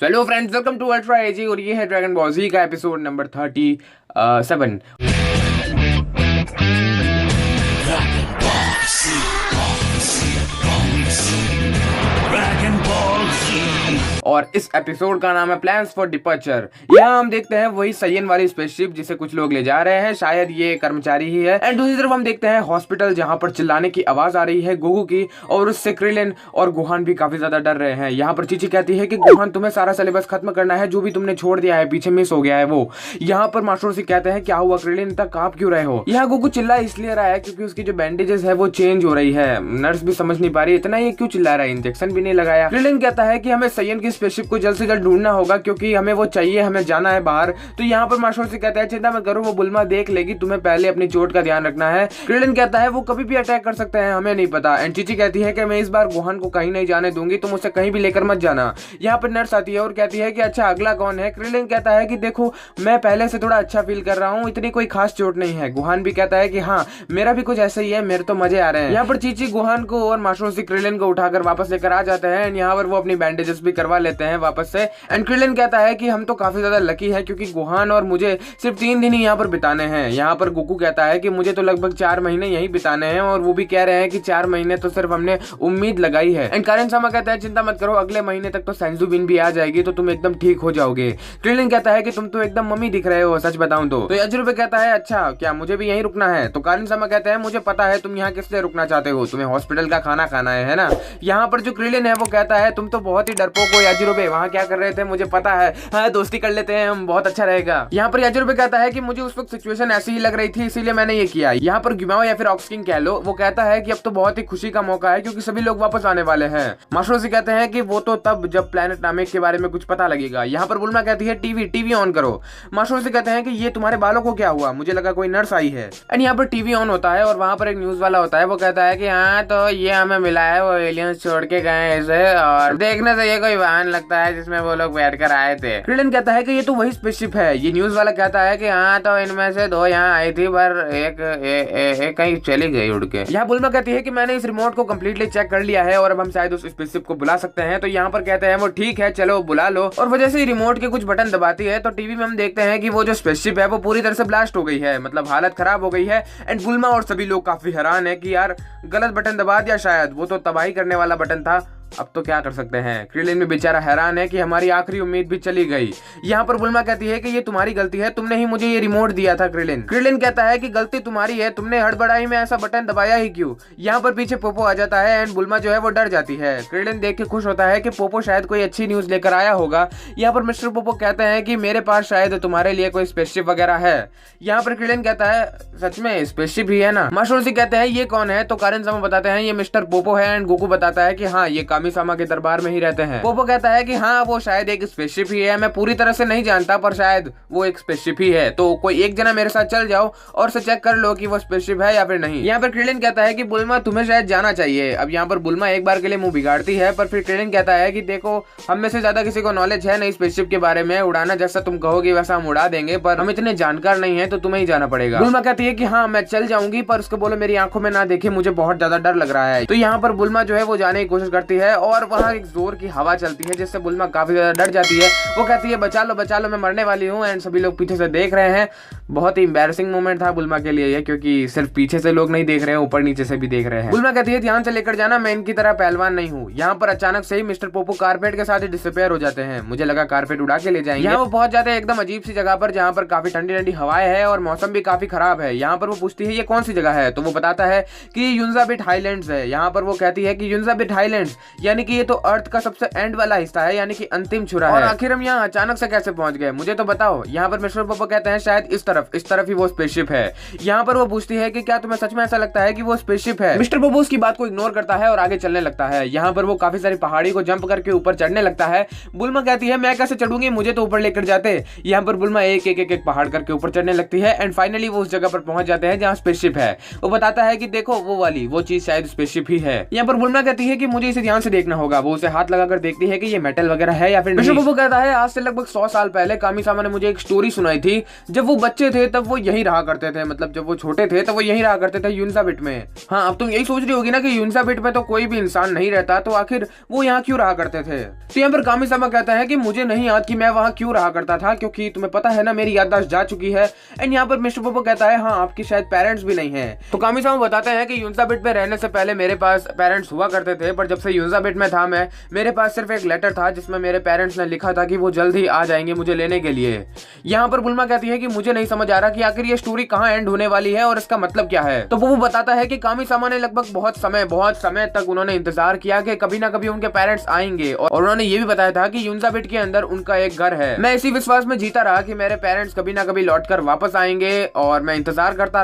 Hello friends, welcome to ultra AG और ये है ड्रैगन बॉल जी का एपिसोड नंबर 37। और इस एपिसोड का नाम है प्लान्स फॉर डिपार्चर। यहाँ हम देखते हैं वही सयन वाली स्पेसशिप जिसे कुछ लोग ले जा रहे हैं, शायद ये कर्मचारी ही है। एंड दूसरी तरफ हम देखते हैं हॉस्पिटल जहाँ पर चिल्लाने की आवाज आ रही है गोगू की, और उससे क्रिलिन और गुहान भी काफी ज्यादा डर रहे हैं। यहाँ पर चीची कहती है कि गुहान तुम्हें सारा सिलेबस खत्म करना है, जो भी तुमने छोड़ दिया है पीछे मिस हो गया है वो। यहाँ पर मास्टर से कहते हैं क्या हुआ क्रिलिन, तक कांप क्यों रहे हो। यहाँ गोगू चिल्ला इसलिए रहा है क्योंकि उसकी जो बैंडेजेस है वो चेंज हो रही है। नर्स भी समझ नहीं पा रही इतना ये क्यों चिल्ला रहा है, इंजेक्शन भी नहीं लगाया। क्रिलिन कहता है कि हमें सयन की स्पेसशिप को जल्द से जल्द ढूंढना होगा क्योंकि हमें वो चाहिए, हमें जाना है बाहर। तो यहाँ पर मास्टर से कहता है चिंता मत करो, वो बुल्मा देख लेगी, तुम्हें पहले अपनी चोट का ध्यान रखना है। क्रिलिन कहता है वो कभी भी अटैक कर सकते हैं, हमें नहीं पता। एंड चीची कहती है कि मैं इस बार गुहान को कहीं नहीं जाने दूंगी, तुम उसे कहीं भी लेकर मत जाना। यहाँ पर नर्स आती है और कहती है कि अच्छा अगला कौन है। क्रिलिन कहता है कि देखो मैं पहले से थोड़ा अच्छा फील कर रहा हूँ, इतनी कोई खास चोट नहीं है। गुहान भी कहता है कि हाँ मेरा भी कुछ ऐसा ही है, मेरे तो मजे आ रहे हैं। यहाँ पर चीची गुहान को और मास्टर से क्रिलिन को उठाकर वापस लेकर आ जाते हैं। यहाँ पर वो अपनी बैंडेजेस भी करवा लेते हैं वापस से। एंड क्रिलिन कहता है कि हम तो काफी ज्यादा लकी है क्योंकि गुहान और मुझे सिर्फ 3 दिन ही यहाँ पर बिताने हैं। यहाँ पर गोकू कहता है कि मुझे तो लगभग 4 महीने यही बिताने हैं, और वो भी कह रहे हैं कि 4 महीने तो सिर्फ हमने उम्मीद लगाई है। एंड कारेन सामा कहता है चिंता मत करो, अगले महीने तक तो सेंजू बिन भी आ जाएगी, तो तुम एकदम ठीक हो जाओगे। क्रिलिन कहता है कि तुम तो एकदम मम्मी दिख रहे हो, सच बताऊं तो अजरूबे कहता है अच्छा क्या मुझे भी यहीं रुकना है। तो कारेन सामा कहता है मुझे पता है तुम यहाँ किस लिए रुकना चाहते हो, तुम्हें हॉस्पिटल का खाना खाना है ना। यहाँ पर जो क्रिलिन है वो कहता है तुम तो बहुत ही डरपोक हो याजिरोबे, वहाँ क्या कर रहे थे मुझे पता है, हाँ दोस्ती कर लेते हैं हम, बहुत अच्छा रहेगा। यहाँ पर याजिरोबे कहता है कि मुझे उस वक्त सिचुएशन ऐसी ही लग रही थी इसीलिए मैंने ये किया। यहाँ पर गिमाओ या फिर ऑक्सकिंग कह लो, वो कहता है कि अब तो बहुत ही खुशी का मौका है क्योंकि सभी लोग वापस आने वाले हैं। मास्टर से कहते हैं कि वो तो तब जब प्लेनेट नामेक के बारे में कुछ पता लगेगा। यहाँ पर बुल्मा कहती है टीवी ऑन करो। मास्टर से कहते हैं कि ये तुम्हारे बालों को क्या हुआ, मुझे लगा कोई नर्स आई है। एंड यहाँ पर टीवी ऑन होता है और वहाँ पर एक न्यूज वाला होता है, वो कहता है कि हाँ तो ये हमें मिला है, वो एलियंस छोड़ के गए इसे, और देखने से ये कोई वाहन लगता है जिसमें वो लोग बैठ कर आए थे। क्रिलिन कहता है कि ये तो वही स्पेसशिप है। ये न्यूज वाला कहता है कि हाँ तो इनमें से 2 यहाँ आई थी पर एक कहीं चली गई उड़ के। यहाँ बुल्मा कहती है कि मैंने इस रिमोट को कम्प्लीटली चेक कर लिया है और अब हम शायद उस स्पेसशिप को बुला सकते हैं। तो यहाँ पर कहते हैं वो ठीक है चलो बुला लो, और वजह से रिमोट के कुछ बटन दबाती है तो टीवी में हम देखते हैं कि वो जो स्पेसशिप है वो पूरी तरह से ब्लास्ट हो गई है, मतलब हालत खराब हो गई है। एंड बुल्मा और सभी लोग काफी हैरान है कि यार गलत बटन दबा दिया, शायद वो तो तबाही करने वाला बटन था, अब तो क्या कर सकते हैं। क्रिलिन भी बेचारा हैरान है कि हमारी आखिरी उम्मीद भी चली गई। यहाँ पर बुल्मा कहती है कि ये तुम्हारी गलती है, तुमने ही मुझे ये रिमोट दिया था। क्रिलिन कहता है कि गलती तुम्हारी है, तुमने हड़बड़ाई में ऐसा बटन दबाया ही क्यों। यहाँ पर पीछे पोपो आ जाता है एंड बुल्मा जो है वो डर जाती है। क्रिलिन देख के खुश होता है कि पोपो शायद कोई अच्छी न्यूज लेकर आया होगा। यहाँ पर मिस्टर पोपो कहते हैं कि मेरे पास शायद तुम्हारे लिए कोई स्पेसशिप वगैरह है। यहाँ पर क्रिलिन कहता है सच में स्पेसशिप ही है ना। मास्टर से कहते हैं ये कौन है, तो कारेन सामा बताते हैं ये मिस्टर पोपो है। एंड गोकू बताता है कि हाँ ये कामी सामा के दरबार में ही रहते हैं। पोपो कहता है कि हाँ वो शायद एक स्पेसशिप ही है, मैं पूरी तरह से नहीं जानता पर शायद वो एक स्पेसशिप ही है, तो कोई एक जना मेरे साथ चल जाओ और से चेक कर लो कि वो स्पेसशिप है या फिर नहीं। यहाँ पर क्रिलिन कहता है कि बुल्मा तुम्हें शायद जाना चाहिए। अब यहाँ पर बुल्मा एक बार के लिए मुंह बिगाड़ती है, पर फिर क्रिलिन कहता है कि देखो हम में से ज्यादा किसी को नॉलेज है नहीं स्पेसशिप के बारे में, उड़ाना जैसा तुम कहोगे वैसा हम उड़ा देंगे, पर हम इतने जानकार नहीं है तो तुम्हें ही जाना पड़ेगा। बुल्मा कहती है कि हाँ मैं चल जाऊंगी, पर उसको बोलो मेरी आंखों में ना देखे, मुझे बहुत ज्यादा डर लग रहा है। तो यहाँ पर बुल्मा जो है वो जाने की कोशिश करती है और वहाँ एक जोर की हवा चलती है जिससे बुल्मा काफी ज्यादा डर जाती है। वो कहती है बचा लो मैं मरने वाली हूँ। एंड सभी लोग पीछे से देख रहे हैं। बहुत ही एम्बैरेसिंग मोमेंट था बुल्मा के लिए ये, क्योंकि सिर्फ पीछे से लोग नहीं देख रहे हैं, ऊपर नीचे से भी देख रहे हैं। बुल्मा कहती है ध्यान से लेकर जाना, मैं इनकी तरह पहलवान नहीं हूँ। यहाँ पर अचानक से ही मिस्टर पोपो कारपेट के साथ डिसअपियर हो जाते हैं। मुझे लगा कारपेट उड़ा के ले जाएंगे। यहाँ वो पहुंच जाते हैं एकदम अजीब सी जगह पर जहाँ पर काफी ठंडी ठंडी हवाएं है और मौसम भी काफी खराब है। यहाँ पर वो पूछती है ये कौन सी जगह है, तो वो बताता है कि यून्जाबिट हाईलैंड्स है। यहाँ पर वो कहती है कि यून्जाबिट हाईलैंड्स यानी कि ये तो अर्थ का सबसे एंड वाला हिस्सा है, यानी कि अंतिम छुरा है। और आखिर हम यहाँ अचानक से कैसे पहुंच गए, मुझे तो बताओ। यहाँ पर मिस्टर पोपो कहते हैं शायद इस तरफ ही वो स्पेसशिप है। यहाँ पर वो पूछती है कि क्या तुम्हें सच में ऐसा लगता है कि वो स्पेसशिप है। मिस्टर पोपो उसकी बात को इग्नोर करता है और आगे चलने लगता है। यहाँ पर वो काफी सारी पहाड़ी को जंप करके ऊपर चढ़ने लगता है। बुल्मा कहती है मैं कैसे चढ़ूंगी, मुझे तो ऊपर लेकर जाते। यहाँ पर बुल्मा एक पहाड़ करके ऊपर चढ़ने लगती है एंड फाइनली वो उस जगह पर पहुंच जाते हैं जहाँ स्पेसशिप है। वो बताता है कि देखो वो चीज शायद स्पेसशिप ही है। यहाँ पर बुल्मा कहती है कि मुझे इसे ध्यान से से देखना होगा। वो उसे हाथ लगाकर देखती है कि ये मेटल वगैरह है या फिर नहीं। मिस्टर पोपो कहता है आज से लगभग 100 साल पहले कामी-सामा ने मुझे एक स्टोरी सुनाई थी। जब वो बच्चे थे तब वो यहीं रहा करते थे, मतलब जब वो छोटे थे तब वो यहीं रहा करते थे यूनिसाबिट में। हाँ, अब तुम यही सोच रही होगी ना कि यूनिसाबिट में तो कोई भी इंसान नहीं रहता, तो आखिर वो यहाँ क्यों रहा करते थे। तो यहाँ पर कामी-सामा कहता है कि मुझे नहीं याद कि मैं वहाँ क्यों रहा करता था, क्योंकि तुम्हें पता है ना मेरी याददाश्त जा चुकी है। एंड यहाँ पर मिस्टर पोपो कहता है हाँ, आपकी शायद पेरेंट्स भी नहीं है। तो कामी-सामा बताते हैं कि यूनिसाबिट में रहने से पहले मेरे पास पेरेंट्स हुआ करते थे, पर जब से यूनिसाबिट में था मैं, मेरे पास सिर्फ एक लेटर था जिसमें मेरे पेरेंट्स ने लिखा था कि वो जल्द ही आ जाएंगे मुझे लेने के लिए। यहाँ पर बुल्मा कहती है कि मुझे नहीं समझ आ रहा कि आखिर ये स्टोरी कहाँ एंड होने वाली है और इसका मतलब क्या है। तो वो बताता है कि कामी-सामा ने लगभग बहुत समय तक उन्होंने इंतजार किया कि कभी ना कभी उनके पेरेंट्स आएंगे, और उन्होंने ये भी बताया था कि यूनिसाबिट के अंदर उनका एक घर है। मैं इसी विश्वास में जीता रहा कि मेरे पेरेंट्स कभी ना कभी लौटकर वापस आएंगे, और मैं इंतजार करता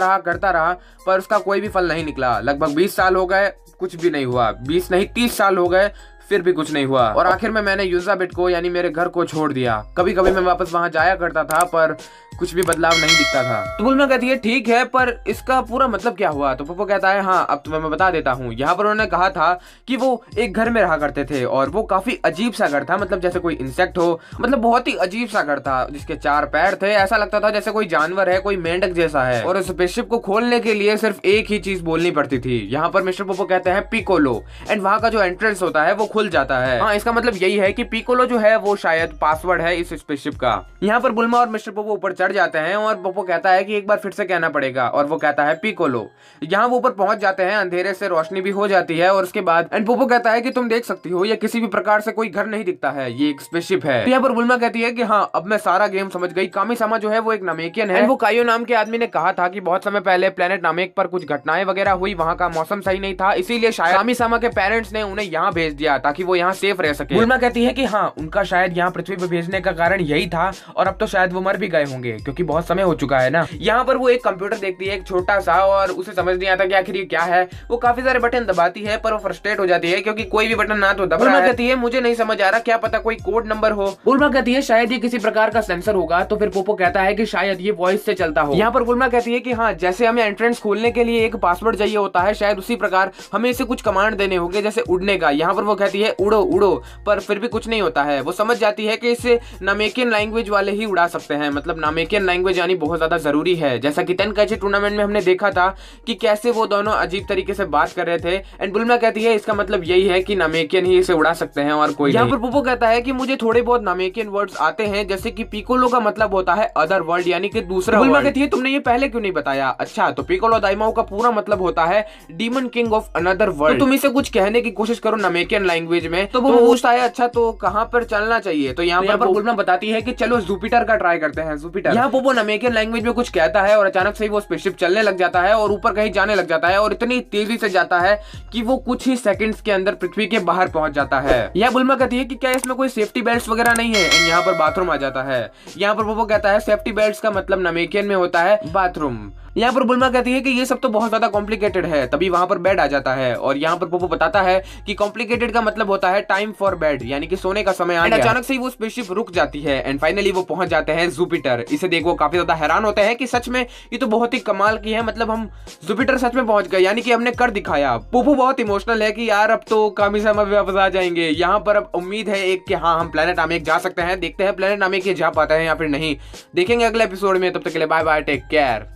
रहा, पर उसका कोई भी फल नहीं निकला। लगभग 20 साल हो गए, कुछ भी नहीं हुआ। 20 नहीं 30 साल हो गए, फिर भी कुछ नहीं हुआ। और आखिर में मैंने यूनिसाबिट को यानी मेरे घर को छोड़ दिया। कभी कभी मैं वापस वहां जाया करता था, पर कुछ भी बदलाव नहीं दिखता था। तो बुल्मा कहती है ठीक है, पर इसका पूरा मतलब क्या हुआ। तो पोपो कहता है हाँ, अब तुम्हें मैं बता देता हूँ। यहाँ पर उन्होंने कहा था कि वो एक घर में रहा करते थे, और वो काफी अजीब सा घर था, मतलब जैसे कोई इंसेक्ट हो, मतलब बहुत ही अजीब सा घर था जिसके 4 पैर थे। ऐसा लगता था जैसे कोई जानवर है, कोई मेंढक जैसा है। और उस स्पेसशिप को खोलने के लिए सिर्फ एक ही चीज बोलनी पड़ती थी। यहाँ पर मिस्टर पोपो कहते हैं पिकोलो, एंड वहाँ का जो एंट्रेंस होता है वो खुल जाता है। हाँ, इसका मतलब यही है कि पिकोलो जो है वो शायद पासवर्ड है इस स्पेसशिप का। यहाँ पर बुल्मा और मिस्टर पोपो ऊपर चढ़ जाते हैं, और पोपो कहता है कि एक बार फिर से कहना पड़ेगा, और वो कहता है पिकोलो। यहाँ वो ऊपर पहुंच जाते हैं, अंधेरे से रोशनी भी हो जाती है, और उसके बाद एंड पोपो कहता है कि तुम देख सकती हो ये किसी भी प्रकार से कोई घर नहीं दिखता है, ये एक स्पेसशिप है। तो यहाँ पर बुल्मा कहती है कि हाँ, अब मैं सारा गेम समझ गई। कामी-सामा जो है वो एक नामेकियन है। वो कायो नाम के आदमी ने कहा था कि बहुत समय पहले प्लेनेट नामेक पर कुछ घटनाएं वगैरह हुई, वहाँ का मौसम सही नहीं था, इसीलिए शायद कामी-सामा के पेरेंट्स ने उन्हें यहाँ भेज दिया ताकि वो यहाँ सेफ रह सके। बुल्मा कहती है कि हाँ, उनका शायद यहाँ पृथ्वी पर भेजने का कारण यही था, और अब तो शायद वो मर भी गए होंगे क्योंकि बहुत समय हो चुका है ना। यहाँ पर वो एक कंप्यूटर देखती है, एक छोटा सा, और उसे समझ नहीं आता कि आखिर ये क्या है। वो काफी सारे बटन दबाती है, पर वो फ्रस्ट्रेट हो जाती है क्योंकि कोई भी बटन ना तो दब रहा है। कहती है मुझे नहीं समझ आ रहा, क्या पता कोई कोड नंबर हो। बुल्मा कहती है शायद ये किसी प्रकार का सेंसर होगा। तो फिर पोपो कहता है कि शायद ये वॉइस से चलता हो। यहाँ पर बुल्मा कहती है कि हाँ, जैसे हमें एंट्रेंस खोलने के लिए एक पासवर्ड चाहिए होता है, शायद उसी प्रकार हमें इसे कुछ कमांड देने होंगे, जैसे उड़ने का। यहाँ पर वो कहती है उड़ो उड़ो, पर फिर भी कुछ नहीं होता है। वो समझ जाती है कि इसे नामेकियन लैंग्वेज वाले ही उड़ा सकते हैं, मतलब नामेकियन लैंग्वेज यानी बहुत ज्यादा जरूरी है। जैसा कि तेनकाइची टूर्नामेंट में हमने देखा था कि कैसे वो दोनों अजीब तरीके से बात कर रहे थे। एंड बुल्मा कहती है इसका मतलब यही है कि नामेकियन ही इसे उड़ा सकते हैं और कोई नहीं। यहाँ पर पोपो कहता है कि मुझे थोड़े बहुत नामेकियन वर्ड्स आते हैं, जैसे कि पिकोलो का मतलब होता है अदर वर्ल्ड, यानी कि दूसरा। बुल्मा कहती है तुमने ये पहले क्यों नहीं बताया। अच्छा, तो पिकोलो दाइमाओ का पूरा मतलब होता है demon king of another world. तो तुम इसे कुछ कहने की कोशिश करो नामेकियन लैंग्वेज में। तो वो पूछता है अच्छा तो कहाँ पर चलना चाहिए। तो यहाँ पर बुल्मा बताती है कि चलो जुपिटर का ट्राई करते हैं। जुपिटर। यहाँ पोपो नामेकियन लैंग्वेज में कुछ कहता है, और अचानक से वो स्पेसशिप चलने लग जाता है और ऊपर कहीं जाने लग जाता है, और इतनी तेजी से जाता है कि वो कुछ ही सेकंड्स के अंदर पृथ्वी के बाहर पहुंच जाता है। यह बुल्मा कहती है कि क्या इसमें कोई सेफ्टी बेल्ट्स वगैरह नहीं है। यहाँ पर बाथरूम आ जाता है। यहाँ पर पोपो कहता है सेफ्टी बेल्ट्स का मतलब नामेकियन में होता है बाथरूम। यहाँ पर बुल्मा कहती है कि ये सब तो बहुत ज्यादा कॉम्प्लिकेटेड है, तभी वहां पर बेड आ जाता है। और यहाँ पर पोपो बताता है कि कॉम्प्लिकेटेड का मतलब होता है टाइम फॉर बेड, यानी कि सोने का समय आ गया। अचानक से वो स्पेसशिप रुक जाती है, एंड फाइनली वो पहुंच जाते हैं जुपिटर। इसे देख वो काफी ज्यादा हैरान होते हैं कि सच में ये तो बहुत ही कमाल की है, मतलब हम जुपिटर सच में पहुंच गए, यानी कि हमने कर दिखाया। पोपो बहुत इमोशनल है कि यार अब तो कामी-सामा भी वापस आ जाएंगे। यहाँ पर अब उम्मीद है एक कि हाँ, हम प्लेनेट नामेक जा सकते हैं। देखते हैं प्लेनेट नामेक ये जा पाता है या फिर नहीं, देखेंगे अगले एपिसोड में। तब तक के लिए बाय बाय, टेक केयर।